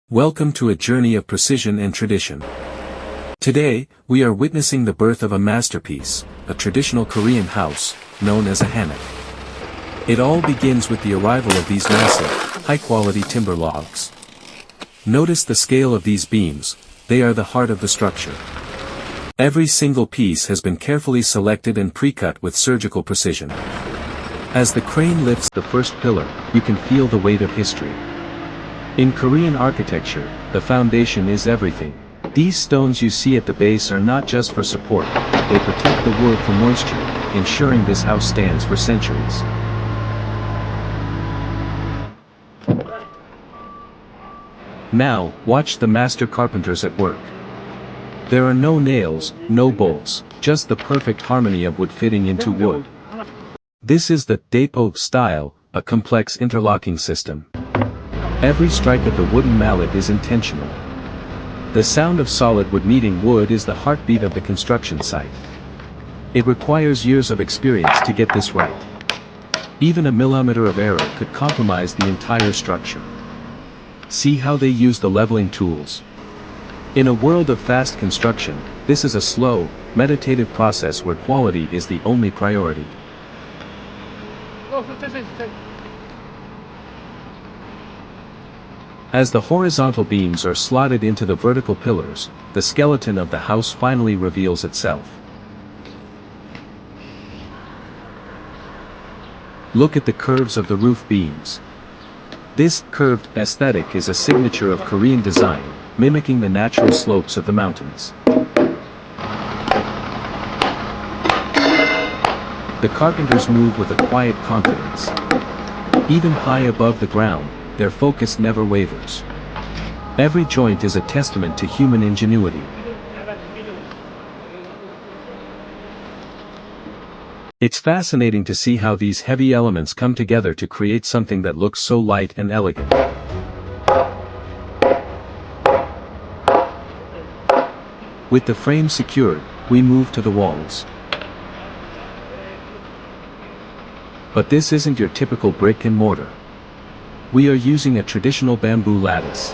Welcome to a journey of precision and tradition. Today, we are witnessing the birth of a masterpiece, a traditional Korean house, known as a hanok. It all begins with the arrival of these massive, high-quality timber logs. Notice the scale of these beams, they are the heart of the structure. Every single piece has been carefully selected and pre-cut with surgical precision. As the crane lifts the first pillar, you can feel the weight of history. In Korean architecture, the foundation is everything. These stones you see at the base are not just for support, they protect the wood from moisture, ensuring this house stands for centuries. Now, watch the master carpenters at work. There are no nails, no bolts, just the perfect harmony of wood fitting into wood. This is the dapo style, a complex interlocking system. Every strike of the wooden mallet is intentional. The sound of solid wood meeting wood is the heartbeat of the construction site. It requires years of experience to get this right. Even a millimeter of error could compromise the entire structure. See how they use the leveling tools. In a world of fast construction, this is a slow, meditative process where quality is the only priority. As the horizontal beams are slotted into the vertical pillars, the skeleton of the house finally reveals itself. Look at the curves of the roof beams. This curved aesthetic is a signature of Korean design, mimicking the natural slopes of the mountains. The carpenters move with a quiet confidence. Even high above the ground, their focus never wavers. Every joint is a testament to human ingenuity. It's fascinating to see how these heavy elements come together to create something that looks so light and elegant. With the frame secured, we move to the walls. But this isn't your typical brick and mortar. We are using a traditional bamboo lattice.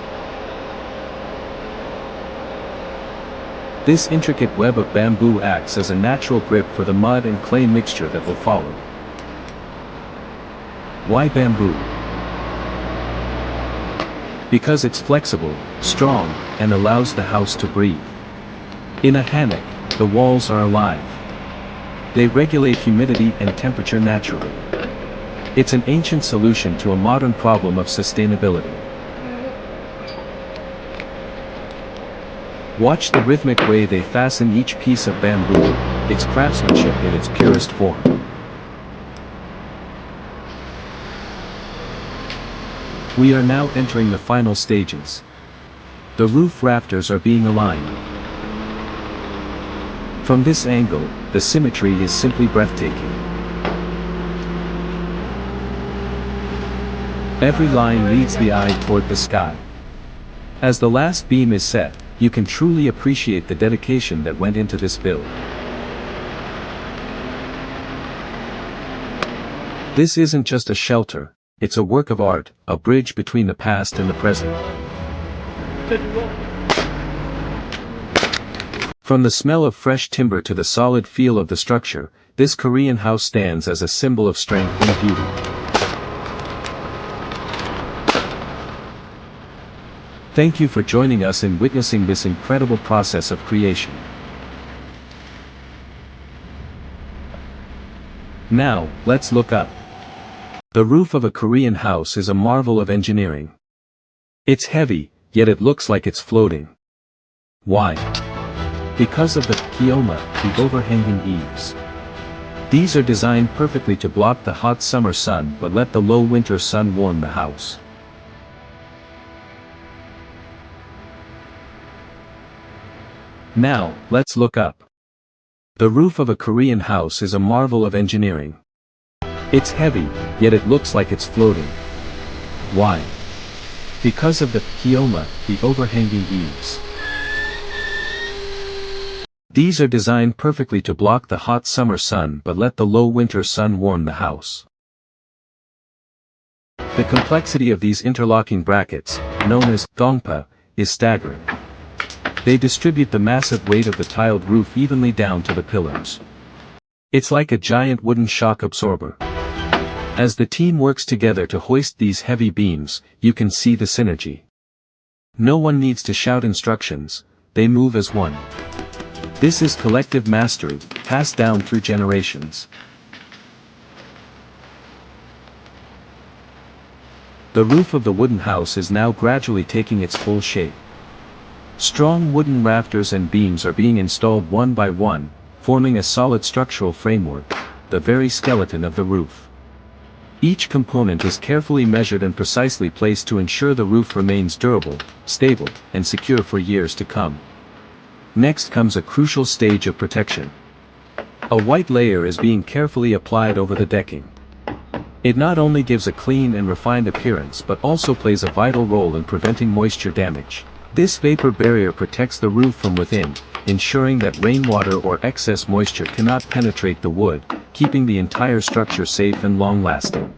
This intricate web of bamboo acts as a natural grip for the mud and clay mixture that will follow. Why bamboo? Because it's flexible, strong, and allows the house to breathe. In a hanok, the walls are alive. They regulate humidity and temperature naturally. It's an ancient solution to a modern problem of sustainability. Watch the rhythmic way they fasten each piece of bamboo. It's craftsmanship in its purest form. We are now entering the final stages. The roof rafters are being aligned. From this angle, the symmetry is simply breathtaking. Every line leads the eye toward the sky. As the last beam is set, you can truly appreciate the dedication that went into this build. This isn't just a shelter, it's a work of art, a bridge between the past and the present. From the smell of fresh timber to the solid feel of the structure, this Korean house stands as a symbol of strength and beauty. Thank you for joining us in witnessing this incredible process of creation. Now, let's look up. The roof of a Korean house is a marvel of engineering. It's heavy, yet it looks like it's floating. Why? Because of the kyoma, the overhanging eaves. These are designed perfectly to block the hot summer sun but let the low winter sun warm the house. Now, let's look up. The roof of a Korean house is a marvel of engineering. It's heavy, yet it looks like it's floating. Why? Because of the kyoma, the overhanging eaves. These are designed perfectly to block the hot summer sun but let the low winter sun warm the house. The complexity of these interlocking brackets, known as gongpa, is staggering. They distribute the massive weight of the tiled roof evenly down to the pillars. It's like a giant wooden shock absorber. As the team works together to hoist these heavy beams, you can see the synergy. No one needs to shout instructions, they move as one. This is collective mastery, passed down through generations. The roof of the wooden house is now gradually taking its full shape. Strong wooden rafters and beams are being installed one by one, forming a solid structural framework, the very skeleton of the roof. Each component is carefully measured and precisely placed to ensure the roof remains durable, stable, and secure for years to come. Next comes a crucial stage of protection. A white layer is being carefully applied over the decking. It not only gives a clean and refined appearance but also plays a vital role in preventing moisture damage. This vapor barrier protects the roof from within, ensuring that rainwater or excess moisture cannot penetrate the wood, keeping the entire structure safe and long-lasting.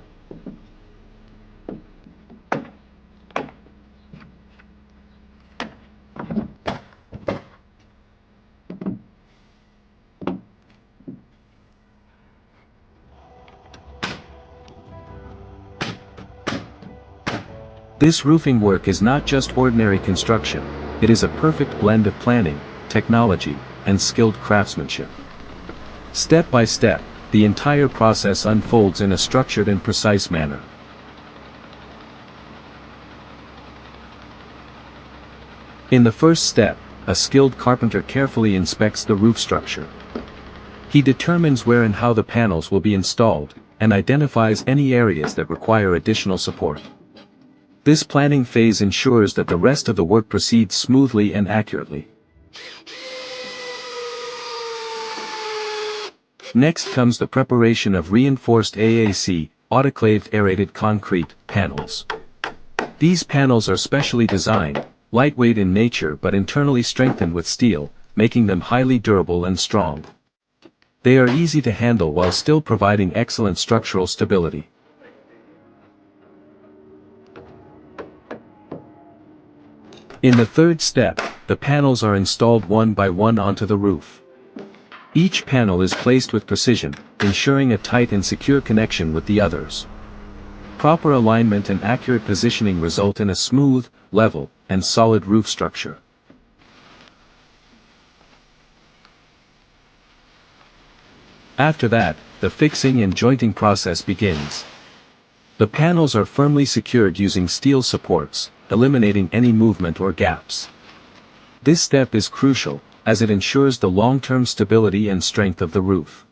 This roofing work is not just ordinary construction, it is a perfect blend of planning, technology, and skilled craftsmanship. Step by step, the entire process unfolds in a structured and precise manner. In the first step, a skilled carpenter carefully inspects the roof structure. He determines where and how the panels will be installed, and identifies any areas that require additional support. This planning phase ensures that the rest of the work proceeds smoothly and accurately. Next comes the preparation of reinforced AAC, autoclaved aerated concrete, panels. These panels are specially designed, lightweight in nature but internally strengthened with steel, making them highly durable and strong. They are easy to handle while still providing excellent structural stability. In the third step, the panels are installed one by one onto the roof. Each panel is placed with precision, ensuring a tight and secure connection with the others. Proper alignment and accurate positioning result in a smooth, level, and solid roof structure. After that, the fixing and jointing process begins. The panels are firmly secured using steel supports, eliminating any movement or gaps. This step is crucial, as it ensures the long-term stability and strength of the roof.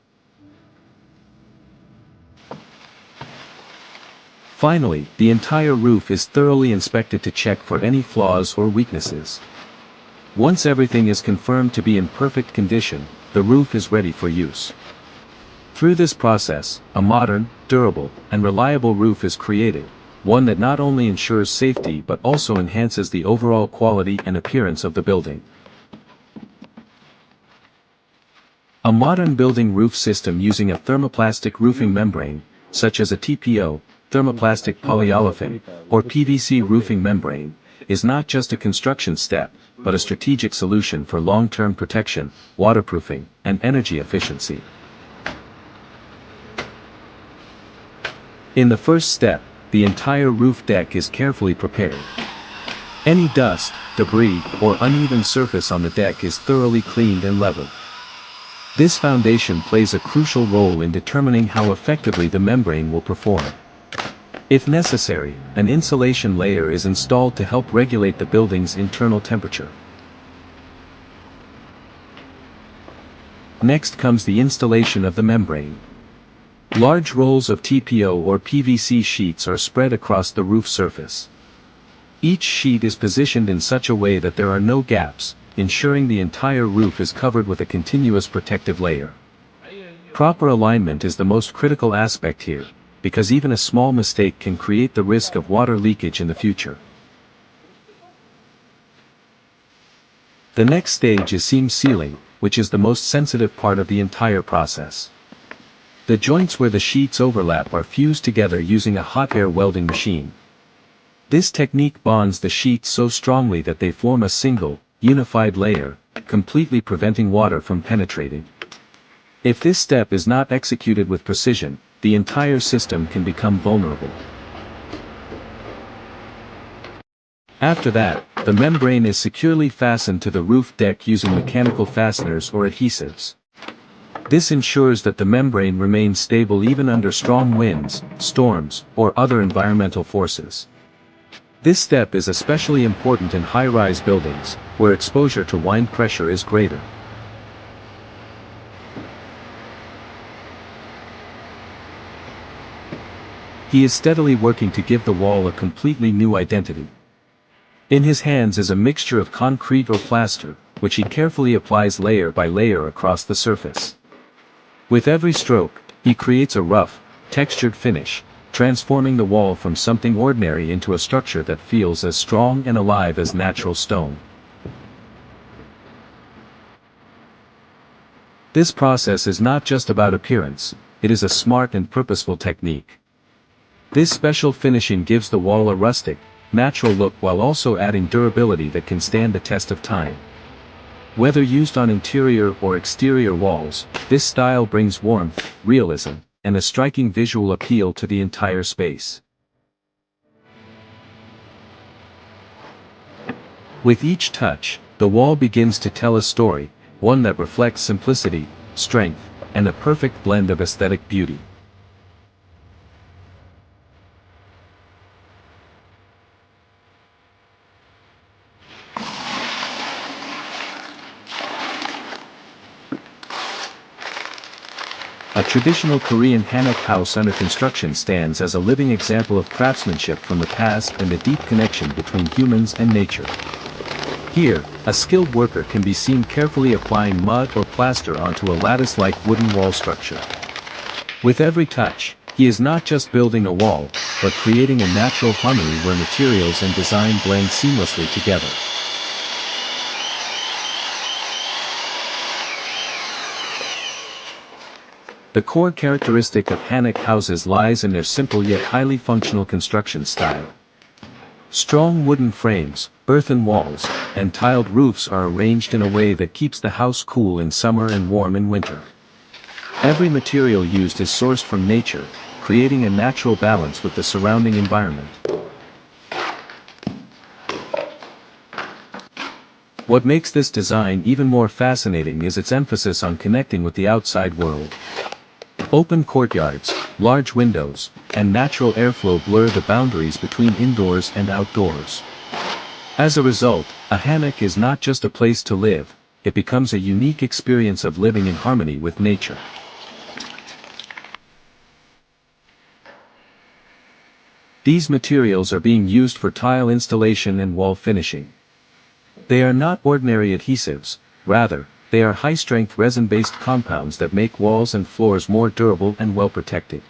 Finally, the entire roof is thoroughly inspected to check for any flaws or weaknesses. Once everything is confirmed to be in perfect condition, the roof is ready for use. Through this process, a modern, durable, and reliable roof is created, one that not only ensures safety but also enhances the overall quality and appearance of the building. A modern building roof system using a thermoplastic roofing membrane, such as a TPO, thermoplastic polyolefin, or PVC roofing membrane, is not just a construction step, but a strategic solution for long-term protection, waterproofing, and energy efficiency. In the first step, the entire roof deck is carefully prepared. Any dust, debris, or uneven surface on the deck is thoroughly cleaned and leveled. This foundation plays a crucial role in determining how effectively the membrane will perform. If necessary, an insulation layer is installed to help regulate the building's internal temperature. Next comes the installation of the membrane. Large rolls of TPO or PVC sheets are spread across the roof surface. Each sheet is positioned in such a way that there are no gaps, ensuring the entire roof is covered with a continuous protective layer. Proper alignment is the most critical aspect here, because even a small mistake can create the risk of water leakage in the future. The next stage is seam sealing, which is the most sensitive part of the entire process. The joints where the sheets overlap are fused together using a hot air welding machine. This technique bonds the sheets so strongly that they form a single, unified layer, completely preventing water from penetrating. If this step is not executed with precision, the entire system can become vulnerable. After that, the membrane is securely fastened to the roof deck using mechanical fasteners or adhesives. This ensures that the membrane remains stable even under strong winds, storms, or other environmental forces. This step is especially important in high-rise buildings, where exposure to wind pressure is greater. He is steadily working to give the wall a completely new identity. In his hands is a mixture of concrete or plaster, which he carefully applies layer by layer across the surface. With every stroke, he creates a rough, textured finish, transforming the wall from something ordinary into a structure that feels as strong and alive as natural stone. This process is not just about appearance, it is a smart and purposeful technique. This special finishing gives the wall a rustic, natural look while also adding durability that can stand the test of time. Whether used on interior or exterior walls, this style brings warmth, realism, and a striking visual appeal to the entire space. With each touch, the wall begins to tell a story, one that reflects simplicity, strength, and a perfect blend of aesthetic beauty. A traditional Korean hanok house under construction stands as a living example of craftsmanship from the past and a deep connection between humans and nature. Here, a skilled worker can be seen carefully applying mud or plaster onto a lattice-like wooden wall structure. With every touch, he is not just building a wall, but creating a natural harmony where materials and design blend seamlessly together. The core characteristic of hanok houses lies in their simple yet highly functional construction style. Strong wooden frames, earthen walls, and tiled roofs are arranged in a way that keeps the house cool in summer and warm in winter. Every material used is sourced from nature, creating a natural balance with the surrounding environment. What makes this design even more fascinating is its emphasis on connecting with the outside world. Open courtyards, large windows, and natural airflow blur the boundaries between indoors and outdoors. As a result, a hanok is not just a place to live, it becomes a unique experience of living in harmony with nature. These materials are being used for tile installation and wall finishing. They are not ordinary adhesives, rather, they are high-strength resin-based compounds that make walls and floors more durable and well-protected.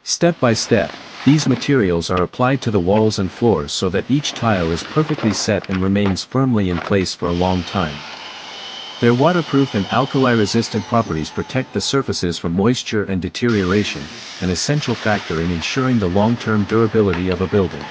Step by step, these materials are applied to the walls and floors so that each tile is perfectly set and remains firmly in place for a long time. Their waterproof and alkali-resistant properties protect the surfaces from moisture and deterioration, an essential factor in ensuring the long-term durability of a building.